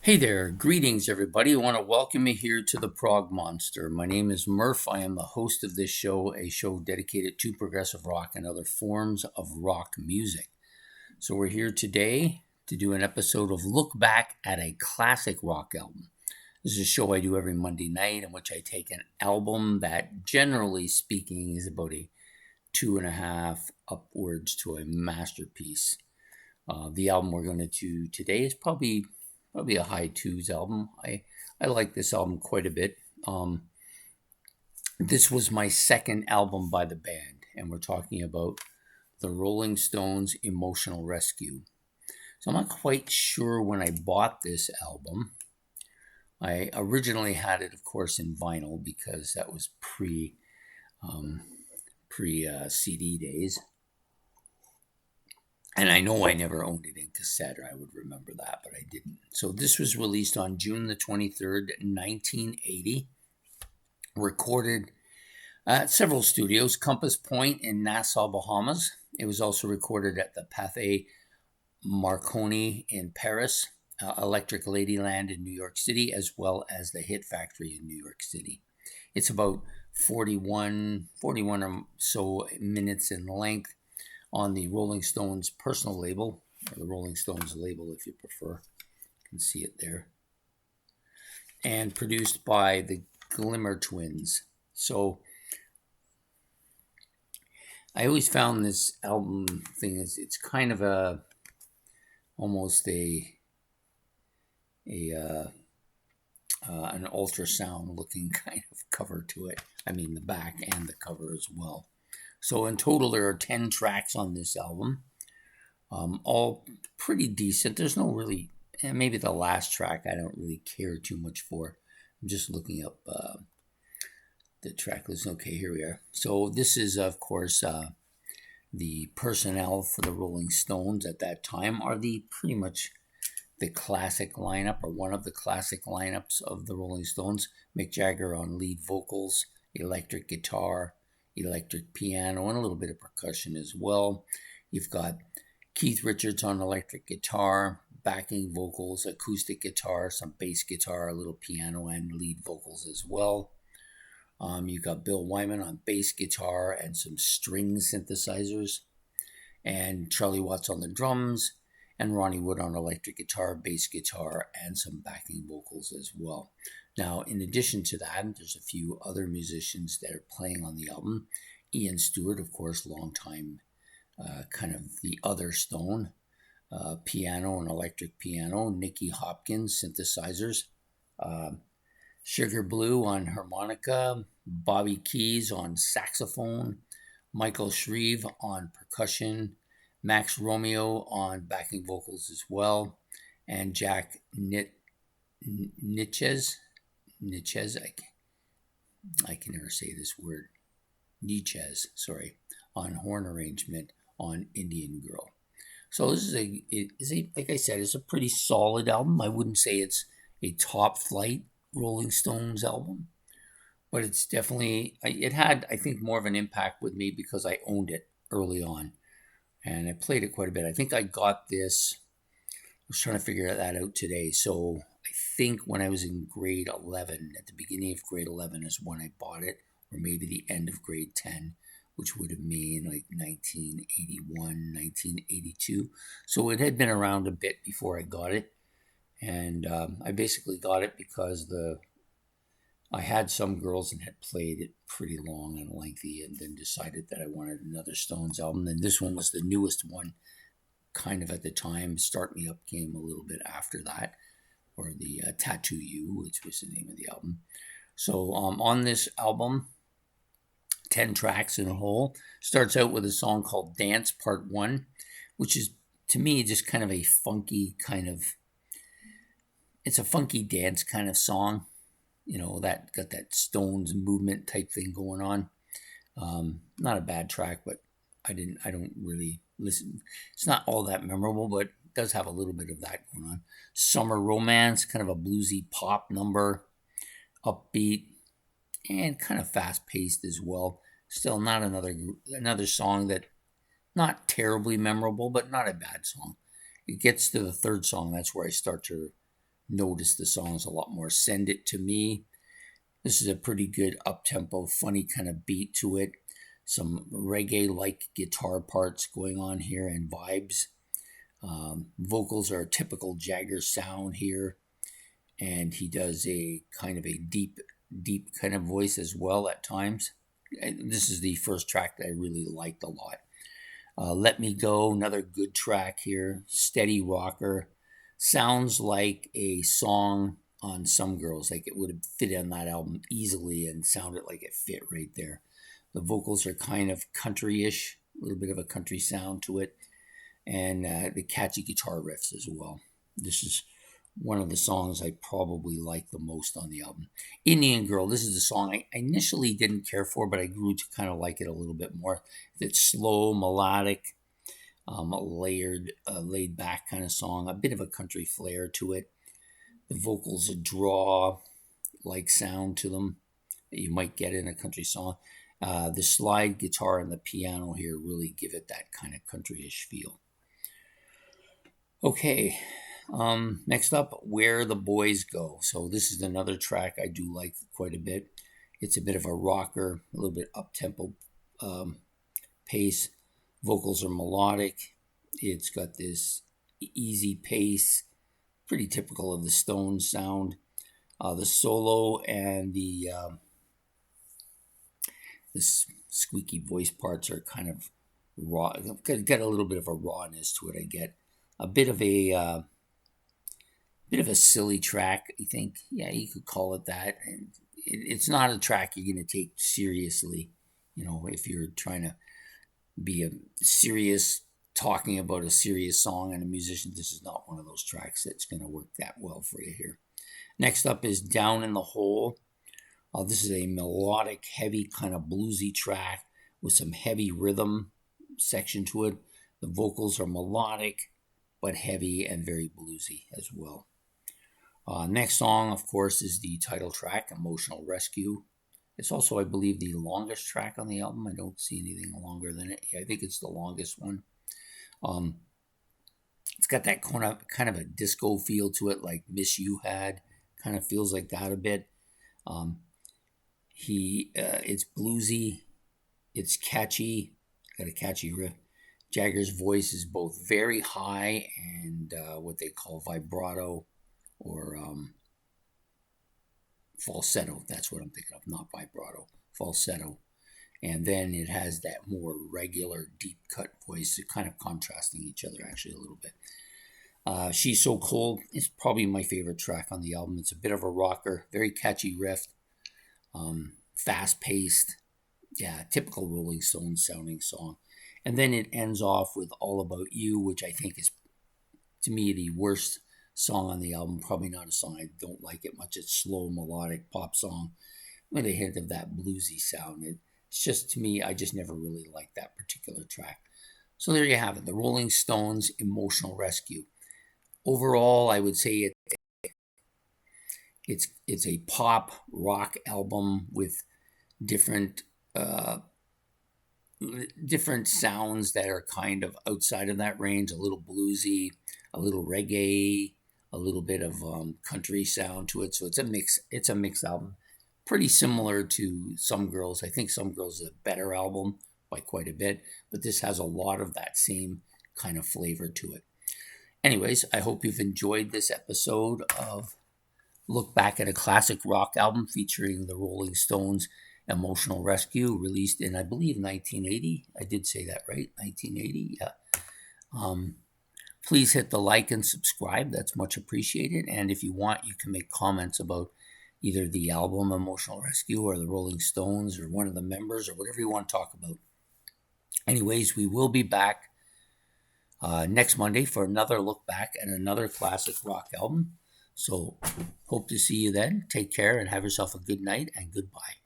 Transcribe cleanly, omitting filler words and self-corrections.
Hey there, greetings everybody. I want to welcome you here to the Prog Monster. My name is Murph. I am the host of this show, a show dedicated to progressive rock and other forms of rock music. So we're here today to do an episode of Look Back at a Classic Rock Album. This is a show I do every Monday night in which I take an album that, generally speaking, is about a 2.5 upwards to a masterpiece. The album we're going to do today is probably a high twos album. I like this album quite a bit. This was my second album by the band, and we're talking about the Rolling Stones' Emotional Rescue. So I'm not quite sure when I bought this album. I originally had it, of course, in vinyl because that was pre CD days. And I know I never owned it in cassette, or I would remember that, but I didn't. So this was released on June the 23rd, 1980. Recorded at several studios, Compass Point in Nassau, Bahamas. It was also recorded at the Pathé Marconi in Paris, Electric Ladyland in New York City, as well as the Hit Factory in New York City. It's about 41 or so minutes in length on the Rolling Stones personal label, or the Rolling Stones label if you prefer. You can see it there. And produced by the Glimmer Twins. So I always found this album thing it's kind of almost an ultrasound looking kind of cover to it. I mean the back and the cover as well. So in total, there are 10 tracks on this album, all pretty decent. There's no really, maybe the last track I don't really care too much for. I'm just looking up the track list. Okay, here we are. So this is, of course, the personnel for the Rolling Stones at that time are pretty much the classic lineup, or one of the classic lineups of the Rolling Stones. Mick Jagger on lead vocals, electric guitar, electric piano, and a little bit of percussion as well. You've got Keith Richards on electric guitar, backing vocals, acoustic guitar, some bass guitar, a little piano, and lead vocals as well. You've got Bill Wyman on bass guitar and some string synthesizers, and Charlie Watts on the drums, and Ronnie Wood on electric guitar, bass guitar, and some backing vocals as well. Now, in addition to that, there's a few other musicians that are playing on the album. Ian Stewart, of course, longtime kind of the other Stone, piano and electric piano. Nicky Hopkins, synthesizers. Sugar Blue on harmonica. Bobby Keys on saxophone. Michael Shreve on percussion. Max Romeo on backing vocals as well. And Jack Nitzsche, I can never say this word. Nitzsche, sorry, on horn arrangement on Indian Girl. So this is a like I said, it's a pretty solid album. I wouldn't say it's a top flight Rolling Stones album, but it's definitely, it had, I think, more of an impact with me because I owned it early on, and I played it quite a bit. I think I got this, I was trying to figure that out today. So I think when I was in grade 11, at the beginning of grade 11 is when I bought it, or maybe the end of grade 10, which would have been like 1981, 1982. So it had been around a bit before I got it. And I basically got it because I had some girls and had played it pretty long and lengthy, and then decided that I wanted another Stones album. And this one was the newest one, kind of at the time. Start Me Up came a little bit after that, or the Tattoo You, which was the name of the album. So on this album, 10 tracks in a whole, starts out with a song called Dance Part 1, which is, to me, just kind of a funky kind of, it's a funky dance kind of song, that got that Stones movement type thing going on. Not a bad track, but I don't really listen. It's not all that memorable, but it does have a little bit of that going on. Summer Romance, kind of a bluesy pop number, upbeat, and kind of fast paced as well. Still not another song that, not terribly memorable, but not a bad song. It gets to the third song, that's where I start to notice the songs a lot more. Send It to Me. This is a pretty good up-tempo, funny kind of beat to it. Some reggae-like guitar parts going on here and vibes. Vocals are a typical Jagger sound here. And he does a kind of a deep kind of voice as well at times. And this is the first track that I really liked a lot. Let Me Go, another good track here. Steady rocker. Sounds like a song on Some Girls, like it would have fit on that album easily and sounded like it fit right there. The vocals are kind of country-ish, a little bit of a country sound to it, and the catchy guitar riffs as well. This is one of the songs I probably like the most on the album. Indian Girl, this is the song I initially didn't care for, but I grew to kind of like it a little bit more. It's slow, melodic, a layered, laid back kind of song, a bit of a country flair to it. The vocals a draw-like sound to them that you might get in a country song. The slide guitar and the piano here really give it that kind of country-ish feel. Okay, next up, Where the Boys Go. So this is another track I do like quite a bit. It's a bit of a rocker, a little bit up-tempo pace. Vocals are melodic. It's got this easy pace, pretty typical of the Stones sound. The solo and the squeaky voice parts are kind of raw. Got a little bit of a rawness to it. I get a bit of a silly track. I think, yeah, you could call it that. And it's not a track you're going to take seriously. You know, if you're trying to be a serious, talking about a serious song and a musician, this is not one of those tracks that's going to work that well for you here. Next up is Down in the Hole. This is a melodic, heavy, kind of bluesy track with some heavy rhythm section to it. The vocals are melodic, but heavy and very bluesy as well. Next song, of course, is the title track, Emotional Rescue. It's also, I believe, the longest track on the album. I don't see anything longer than it. I think it's the longest one. It's got that kind of a disco feel to it, like Miss You Had. Kind of feels like that a bit. It's bluesy. It's catchy. Got a catchy riff. Jagger's voice is both very high and what they call vibrato or falsetto. That's what I'm thinking of, not vibrato, falsetto. And then it has that more regular, deep cut voice, kind of contrasting each other actually a little bit. She's So Cold is probably my favorite track on the album. It's a bit of a rocker, very catchy riff, fast-paced, yeah, typical Rolling Stones sounding song. And then it ends off with All About You, which I think is, to me, the worst song on the album. Probably not a song I don't like it much. It's slow, melodic pop song with a hint of that bluesy sound. It's just, to me, I just never really liked that particular track. So there you have it, the Rolling Stones' Emotional Rescue. Overall, I would say it's a pop rock album with different sounds that are kind of outside of that range, a little bluesy, a little reggae, a little bit of country sound to it. So it's a mix album. Pretty similar to Some Girls. I think Some Girls is a better album by quite a bit, but this has a lot of that same kind of flavor to it. Anyways, I hope you've enjoyed this episode of Look Back at a Classic Rock Album featuring the Rolling Stones' Emotional Rescue, released in, I believe, 1980. I did say that right, 1980, yeah. Please hit the like and subscribe. That's much appreciated. And if you want, you can make comments about either the album Emotional Rescue or the Rolling Stones or one of the members or whatever you want to talk about. Anyways, we will be back next Monday for another look back at another classic rock album. So hope to see you then. Take care and have yourself a good night and goodbye.